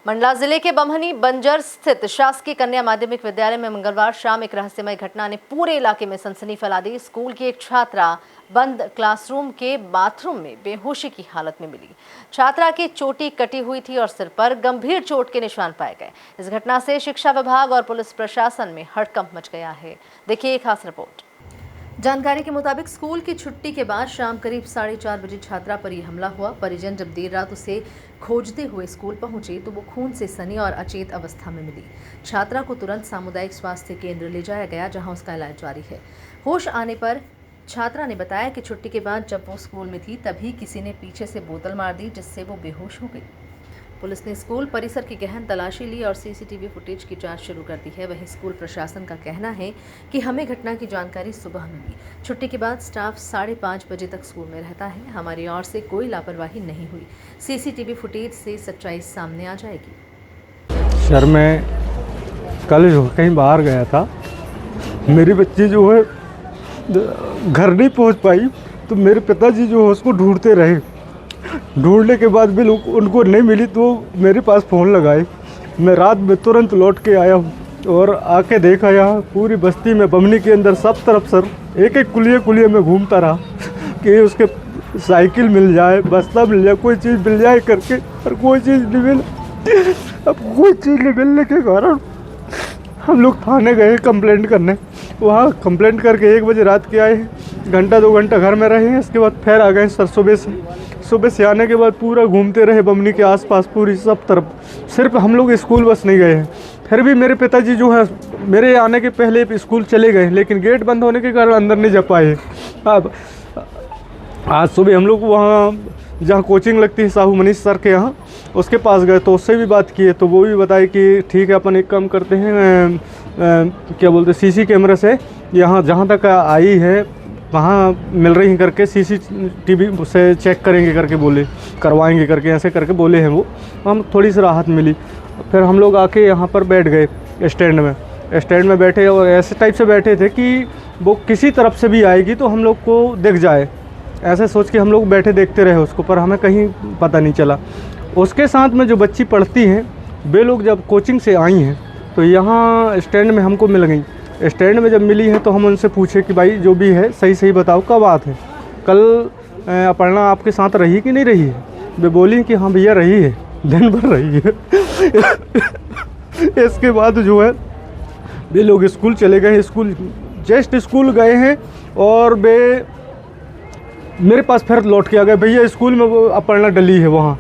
मंडला जिले के बमहनी बंजर स्थित शासकीय कन्या माध्यमिक विद्यालय में मंगलवार शाम एक रहस्यमय घटना ने पूरे इलाके में सनसनी फैला दी। स्कूल की एक छात्रा बंद क्लासरूम के बाथरूम में बेहोशी की हालत में मिली। छात्रा की चोटी कटी हुई थी और सिर पर गंभीर चोट के निशान पाए गए। इस घटना से शिक्षा विभाग और पुलिस प्रशासन में हड़कंप मच गया है। देखिए एक खास रिपोर्ट। जानकारी के मुताबिक स्कूल की छुट्टी के बाद शाम करीब 4:30 बजे छात्रा पर यह हमला हुआ। परिजन जब देर रात उसे खोजते हुए स्कूल पहुंचे तो वो खून से सनी और अचेत अवस्था में मिली। छात्रा को तुरंत सामुदायिक स्वास्थ्य केंद्र ले जाया गया, जहां उसका इलाज जारी है। होश आने पर छात्रा ने बताया कि छुट्टी के बाद जब वो स्कूल में थी तभी किसी ने पीछे से बोतल मार दी, जिससे वो बेहोश हो गई। पुलिस ने स्कूल परिसर की गहन तलाशी ली और सीसीटीवी फुटेज की जांच शुरू कर दी है। वहीं स्कूल प्रशासन का कहना है कि हमें घटना की जानकारी सुबह मिली। छुट्टी के बाद स्टाफ 5:30 बजे तक स्कूल में रहता है। हमारी ओर से कोई लापरवाही नहीं हुई। सीसीटीवी फुटेज से सच्चाई सामने आ जाएगी। सर, मैं कल कहीं बाहर गया था। मेरी बच्ची जो है घर नहीं पहुंच पाई, तो मेरे पिताजी जो है उसको ढूंढते रहे। ढूंढने के बाद भी उनको नहीं मिली तो मेरे पास फ़ोन लगाए। मैं रात में तुरंत लौट के आया हूँ और आके देखा यहाँ पूरी बस्ती में बमनी के अंदर सब तरफ सर एक एक कुलिये में घूमता रहा कि उसके साइकिल मिल जाए, बस्ता मिल जाए, कोई चीज़ मिल जाए करके, और कोई चीज़ नहीं मिली। अब कोई चीज़ नहीं मिलने के कारण हम लोग थाने गए कंप्लेंट करने। वहाँ कंप्लेंट करके 1 बजे रात के आए, घंटा 2 घंटा घर में रहे हैं। इसके बाद फिर आ गए सर सुबह से आने के बाद पूरा घूमते रहे बमनी के आसपास पूरी सब तरफ। सिर्फ हम लोग स्कूल बस नहीं गए हैं। फिर भी मेरे पिताजी जो है मेरे आने के पहले स्कूल चले गए, लेकिन गेट बंद होने के कारण अंदर नहीं जा पाए। अब आज सुबह हम लोग वहाँ जहाँ कोचिंग लगती है साहू मनीष सर के यहाँ, उसके पास गए तो उससे भी बात किए, तो वो भी बताए कि ठीक है अपन एक काम करते हैं, क्या बोलते सीसी कैमरे से यहाँ जहाँ तक आई है वहाँ मिल रही हैं करके सीसीटीवी से चेक करेंगे करके बोले, करवाएंगे करके ऐसे करके बोले हैं वो। हम थोड़ी सी राहत मिली। फिर हम लोग आके यहाँ पर बैठ गए स्टैंड में बैठे और ऐसे टाइप से बैठे थे कि वो किसी तरफ से भी आएगी तो हम लोग को दिख जाए, ऐसे सोच के हम लोग बैठे देखते रहे उसको, पर हमें कहीं पता नहीं चला। उसके साथ में जो बच्ची पढ़ती हैं वे लोग जब कोचिंग से आई हैं तो यहाँ स्टैंड में हमको मिल गई। स्टैंड में जब मिली है तो हम उनसे पूछे कि भाई जो भी है सही सही बताओ, कब बात है, कल अपर्णा आपके साथ रही कि नहीं रही है? वे बोली कि हाँ भैया रही है, दिन भर रही है। इसके बाद जो है वे लोग स्कूल चले गए। स्कूल गए हैं और वे मेरे पास फिर लौट के आ गए, भैया स्कूल में वो अपर्णा डली है वहाँ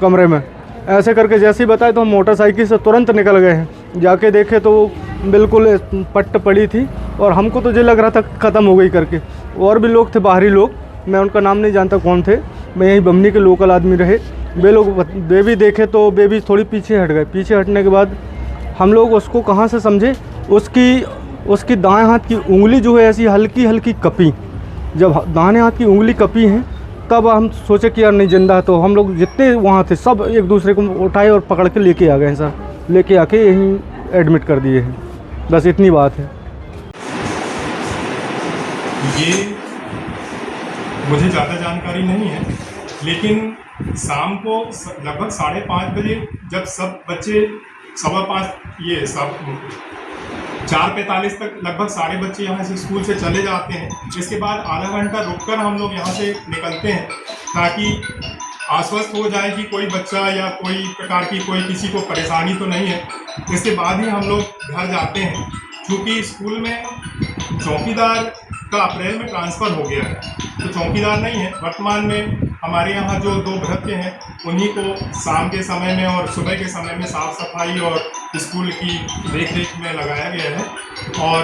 कमरे में। ऐसे करके जैसे ही बताए तो हम मोटरसाइकिल से तुरंत निकल गए हैं। जाके देखे तो बिल्कुल पट्ट पड़ी थी और हमको तो ये लग रहा था ख़त्म हो गई करके। और भी लोग थे, बाहरी लोग, मैं उनका नाम नहीं जानता कौन थे, मैं यहीं बमनी के लोकल आदमी रहे। वे भी देखे तो वे भी थोड़ी पीछे हट गए। पीछे हटने के बाद हम लोग उसको कहाँ से समझे, उसकी दाएँ हाथ की उंगली जो है ऐसी हल्की हल्की कपी। जब दाहिने हाथ की उंगली कपी हैं तब हम सोचे कि यार नहीं जिंदा है, तो हम लोग जितने वहाँ थे सब एक दूसरे को उठाए और पकड़ के लेके आ गए हैं सर। लेके आके यहीं एडमिट कर दिए हैं, बस इतनी बात है। ये मुझे ज़्यादा जानकारी नहीं है, लेकिन शाम को लगभग 5:30 बजे जब सब बच्चे 4:45 तक लगभग सारे बच्चे यहाँ से स्कूल से चले जाते हैं। इसके बाद आधा घंटा रुककर हम लोग यहाँ से निकलते हैं ताकि आश्वस्त हो जाए कि कोई बच्चा या कोई प्रकार की कोई किसी को परेशानी तो नहीं है। इसके बाद ही हम लोग घर जाते हैं। क्योंकि स्कूल में चौकीदार का अप्रैल में ट्रांसफ़र हो गया है, तो चौकीदार नहीं है वर्तमान में। हमारे यहाँ जो 2 भृत्य हैं उन्हीं को शाम के समय में और सुबह के समय में साफ़ सफाई और स्कूल की देख-रेख में लगाया गया है। और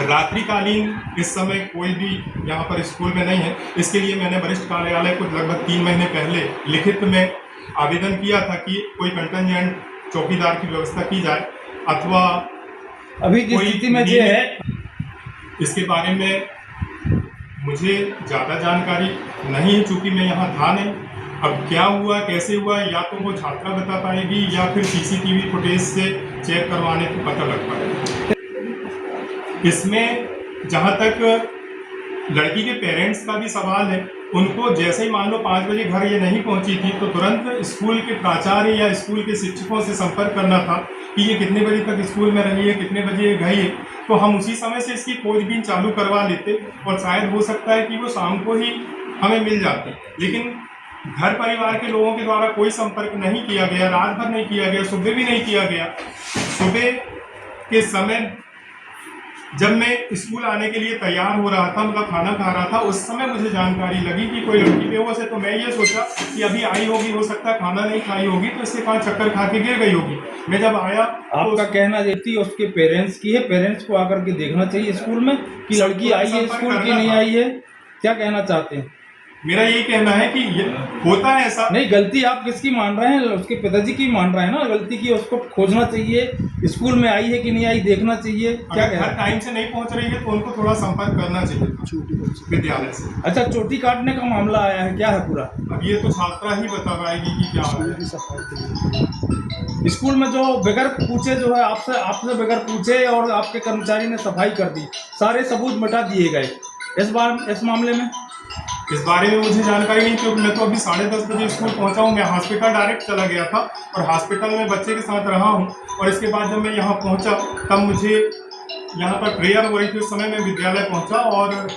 रात्रिकालीन इस समय कोई भी यहाँ पर स्कूल में नहीं है। इसके लिए मैंने वरिष्ठ कार्यालय को लगभग 3 महीने पहले लिखित में आवेदन किया था कि कोई कंटिजेंट चौकीदार की व्यवस्था की जाए, अथवा अभी की स्थिति में ये है। इसके बारे में मुझे ज़्यादा जानकारी नहीं है, चूँकि मैं यहाँ था नहीं। अब क्या हुआ कैसे हुआ या तो वो छात्रा बता पाएगी या फिर सीसीटीवी फुटेज से चेक करवाने को पता लग पाएगा। इसमें जहाँ तक लड़की के पेरेंट्स का भी सवाल है उनको जैसे ही मान लो 5 बजे घर ये नहीं पहुंची थी तो तुरंत स्कूल के प्राचार्य या स्कूल के शिक्षकों से संपर्क करना था कि ये कितने बजे तक स्कूल में रही है, कितने बजे गई है, तो हम उसी समय से इसकी खोजबीन चालू करवा लेते और शायद हो सकता है कि वो शाम को ही हमें मिल जाते। लेकिन घर परिवार के लोगों के द्वारा कोई संपर्क नहीं किया गया, रात भर नहीं किया गया, सुबह भी नहीं किया गया। सुबह के समय जब मैं स्कूल आने के लिए तैयार हो रहा था, मतलब खाना खा रहा था, उस समय मुझे जानकारी लगी कि कोई लड़की बेहोश है। तो मैं ये सोचा कि अभी आई होगी, हो सकता है खाना नहीं खाई होगी, तो इसके कारण चक्कर खा के गिर गई होगी। मैं जब आया आपका कहना ये थी उसके पेरेंट्स की है, पेरेंट्स को आकर के देखना चाहिए स्कूल में कि लड़की आई है स्कूल की नहीं आई है, क्या कहना चाहते हैं? मेरा यही कहना है कि ये होता है ऐसा। नहीं, गलती आप किसकी मान रहे हैं? उसके पिताजी की मान रहे हैं ना गलती की, उसको खोजना चाहिए, स्कूल में आई है कि नहीं आई देखना चाहिए। क्या अगर घर टाइम से नहीं पहुंच रही है तो उनको थोड़ा संपर्क करना चाहिए विद्यालय से। अच्छा, चोटी काटने का मामला आया है, क्या है पूरा? अब ये तो छात्रा ही बता पाएगी कि क्या है। स्कूल में जो बगैर पूछे जो है आपसे बगैर पूछे और आपके कर्मचारी ने सफाई कर दी, सारे सबूत मिटा दिए गए। इस मामले में इस बारे में मुझे जानकारी नहीं, क्योंकि मैं तो अभी 10:30 बजे स्कूल पहुंचा हूं। मैं हॉस्पिटल डायरेक्ट चला गया था और हॉस्पिटल में बच्चे के साथ रहा हूं, और इसके बाद जब मैं यहां पहुंचा तब मुझे यहां पर प्रेयर हो रही थी। उस समय मैं विद्यालय पहुंचा और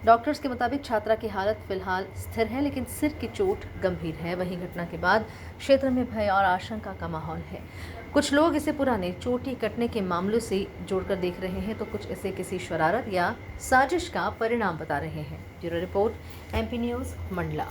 डॉक्टर्स के मुताबिक छात्रा की हालत फिलहाल स्थिर है, लेकिन सिर की चोट गंभीर है। वहीं घटना के बाद क्षेत्र में भय और आशंका का माहौल है। कुछ लोग इसे पुराने चोटी कटने के मामलों से जोड़कर देख रहे हैं, तो कुछ इसे किसी शरारत या साजिश का परिणाम बता रहे हैं। Bureau report, MP news, Mandla.